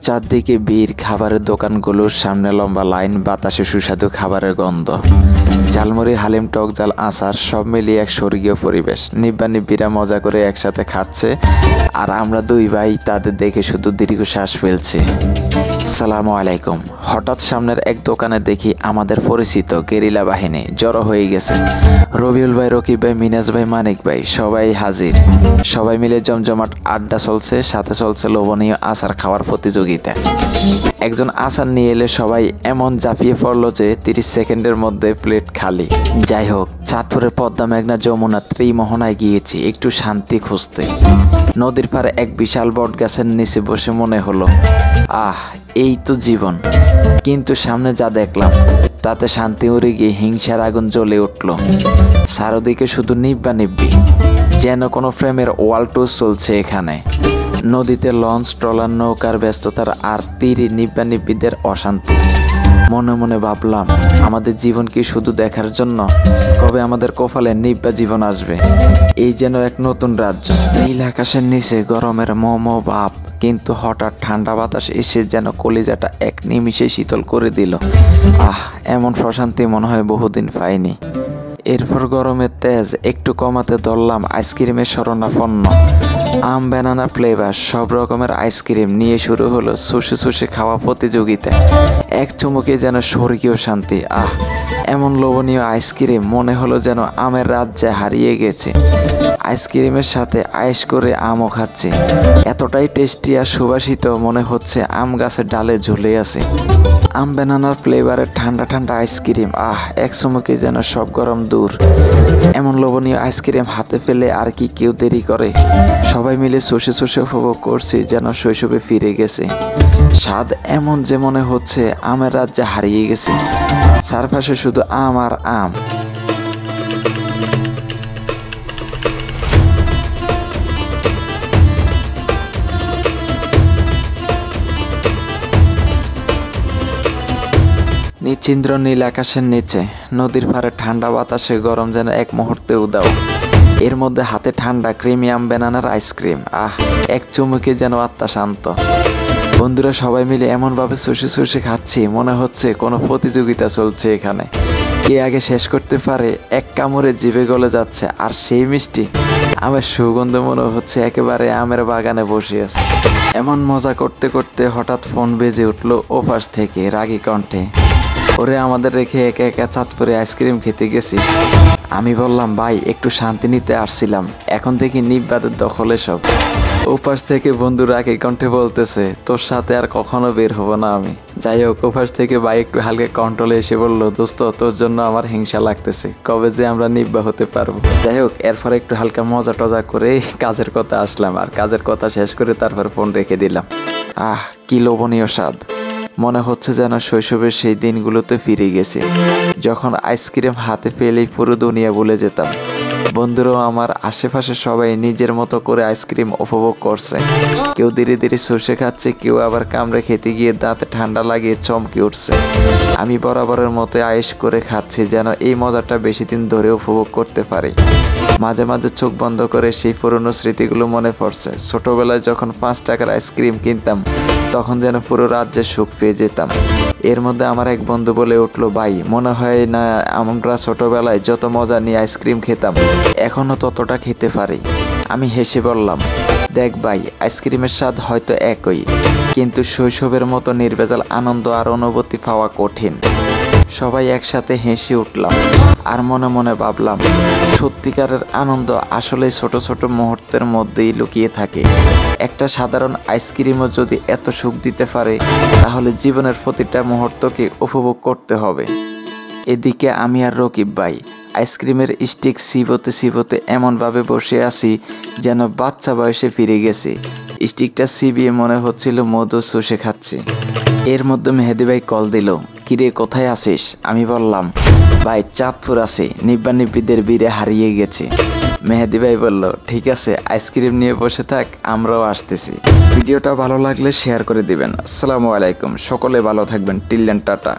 চারদিকে ভিড়, খাবারের দোকানগুলোর সামনে লম্বা লাইন, বাতাসে সুস্বাদু খাবারের গন্ধ। ঝালমুড়ি, হালিম, টক ঝাল, আচার সব মিলিয়ে এক স্বর্গীয় পরিবেশ। নিব্বা নিব্বিরা মজা করে একসাথে খাচ্ছে, আর আমরা দুই ভাই তাদের দেখে শুধু দীর্ঘশ্বাস ফেলছি। আসসালামু আলাইকুম। হঠাৎ সামনের এক দোকানে দেখি আমাদের পরিচিত গেরিলা বাহিনী জড়ো হয়ে গেছে। রবিউল ভাই, রকিব ভাই, মিনাজ ভাই, মানিক ভাই সবাই হাজির। সবাই মিলে জমজমাট আড্ডা চলছে, সাথে চলছে লোভনীয় আচার খাওয়ার প্রতিযোগিতা। একজন আচার নিয়ে এলে সবাই এমন ঝাঁপিয়ে পড়লো যে 30 সেকেন্ডের মধ্যে প্লেট খালি। যাই হোক, চাঁদপুরের পদ্মা, মেঘনা, যমুনা, ত্রিমোহনায় গিয়েছি একটু শান্তি খুঁজতে। নদীর পাড়ে এক বিশাল বট গাছের নিচে বসে মনে হলো, এই তো জীবন। কিন্তু সামনে যা দেখলাম তাতে শান্তি উড়ে গিয়ে হিংসার আগুন জ্বলে উঠল। চারদিকে শুধু নিব্বা নিব্বি, যেন কোনো ফ্রেমের ওয়াল টুর চলছে এখানে। নদীতে লঞ্চ, ট্রলার, নৌকার ব্যস্ততার আর তীরে নিব্বা নিব্বিদের অশান্তি। মনে মনে ভাবলাম, আমাদের জীবন কি শুধু দেখার জন্য? কবে আমাদের কপালে নিব্বা জীবন আসবে? এই যেন এক নতুন রাজ্য। নীল আকাশের নিচে গরমের মোমো ভাব, কিন্তু হঠাৎ ঠান্ডা বাতাস এসে যেন কলিজাটা এক নিমিষে শীতল করে দিল। এমন প্রশান্তি মনে হয় বহুদিন পাইনি। এরপর গরমের তেজ একটু কমাতে ধরলাম আইসক্রিমের শরণাপন্ন। আম, ব্যানানা ফ্লেভার সব রকমের আইসক্রিম নিয়ে শুরু হলো সুষে সুষে খাওয়া প্রতিযোগিতা। এক চুমুকে যেন স্বর্গীয় শান্তি। এমন লোভনীয় আইসক্রিম মনে হলো যেন আমের রাজ্যে হারিয়ে গেছে। আইসক্রিমের সাথে আয়েশ করে আমও খাচ্ছে। এতটাই টেস্টি আর সুবাসিত মনে হচ্ছে আম গাছের ডালে ঝুলে আছে। আম ব্যানানার ফ্লেভারের ঠান্ডা ঠান্ডা আইসক্রিম, এক চুমুকে যেন সব গরম দূর। এমন লোভনীয় আইসক্রিম হাতে পেলে আর কি কেউ দেরি করে? সবাই মিলে চষে চষে উপভোগ করছি, যেন শৈশবে ফিরে গেছে। স্বাদ এমন যে মনে হচ্ছে আমের রাজ্যে হারিয়ে গেছে। চারপাশে শুধু আম আর আম। নিচিন্দ্র নীল আকাশের নিচে, নদীর পাড়ে ঠান্ডা বাতাসে গরম যেন এক মুহূর্তে উদাও। এর মধ্যে হাতে ঠান্ডা ক্রিমিয়াম ব্যানানার আইসক্রিম। এক চুমুকে যেন আত্মা শান্ত। বন্ধুরা সবাই মিলে এমনভাবে চষে চষে খাচ্ছি, মনে হচ্ছে কোনো প্রতিযোগিতা চলছে এখানে। কে আগে শেষ করতে পারে? এক কামড়ে জিভে গলে যাচ্ছে, আর সেই মিষ্টি আমের সুগন্ধ মনে হচ্ছে একেবারে আমের বাগানে বসে আছে। এমন মজা করতে করতে হঠাৎ ফোন বেজে উঠলো ওপাশ থেকে রাগী কণ্ঠে। ওরে, আমাদের রেখে একা একা চাঁদপুরে আইসক্রিম খেতে গেছি। আমি বললাম, ভাই একটু শান্তি নিতে আসছিলাম, এখন থেকে নিব্বাদের দখলে সব। ওপাশ থেকে বন্ধু রাগী কণ্ঠে বলতেছে, তোর সাথে আর কখনো বের হবো না আমি। যাই হোক, ওপাশ থেকে ভাই একটু হালকা কন্ট্রোলে এসে বললো, দোস্ত তোর জন্য আমার হিংসা লাগতেছে, কবে যে আমরা নিব্বা হতে পারবো। যাই হোক, এরপর একটু হালকা মজা টজা করে কাজের কথা আসলাম, আর কাজের কথা শেষ করে তারপর ফোন রেখে দিলাম। কি লোভনীয় স্বাদ। মনে হচ্ছে যেন শৈশবের সেই দিনগুলোতে ফিরে গেছে, যখন আইসক্রিম হাতে পেলেই পুরো দুনিয়া ভুলে যেতাম। বন্ধুরাও আমার আশেপাশে সবাই নিজের মতো করে আইসক্রিম উপভোগ করছে। কেউ ধীরে ধীরে চষে খাচ্ছে, কেউ আবার কামড়ে খেতে গিয়ে দাঁতে ঠান্ডা লাগিয়ে চমকে উঠছে। আমি বরাবরের মতো আয়েশ করে খাচ্ছি, যেন এই মজাটা বেশি দিন ধরে উপভোগ করতে পারি। মাঝে মাঝে চোখ বন্ধ করে সেই পুরনো স্মৃতিগুলো মনে পড়ছে। ছোটবেলায় যখন 5 টাকার আইসক্রিম কিনতাম, তখন যেন পুরো রাজ্যে সুখ পেয়ে যেতাম। এর মধ্যে আমার এক বন্ধু বলে উঠলো, ভাই মনে হয় না আমরা ছোটবেলায় যত মজা নিয়ে আইসক্রিম খেতাম এখনো ততটা খেতে পারি। আমি হেসে বললাম, দেখ ভাই, আইসক্রিমের স্বাদ হয়তো একই, কিন্তু শৈশবের মতো নির্ভেজাল আনন্দ আর অনুভূতি পাওয়া কঠিন। সবাই একসাথে হেসে উঠলাম, আর মনে মনে ভাবলাম, সত্যিকারের আনন্দ আসলে ছোট ছোট মুহূর্তের মধ্যেই লুকিয়ে থাকে। একটা সাধারণ আইসক্রিমও যদি এত সুখ দিতে পারে, তাহলে জীবনের প্রতিটা মুহূর্তকে উপভোগ করতে হবে। এদিকে আমি আর রকিব ভাই আইসক্রিমের স্টিক চিবোতে চিবোতে এমনভাবে বসে আছি যেন বাচ্চা বয়সে ফিরে গেছি। স্টিকটা চিবিয়ে মনে হচ্ছিল মধু চষে খাচ্ছি। এর মধ্যে মেহেদি ভাই কল দিল। কিরে, কোথায় আছিস? আমি বললাম, ভাই চাঁদপুর আছি, নিব্বা নিব্বিদের ভিড়ে হারিয়ে গেছে। মেহেদি ভাই বলল, ঠিক আছে, আইসক্রিম নিয়ে বসে থাক, আমরাও আসতেছি। ভিডিওটা ভালো লাগলে শেয়ার করে দিবেন। আসসালামু আলাইকুম, সকলে ভালো থাকবেন। Till and tata.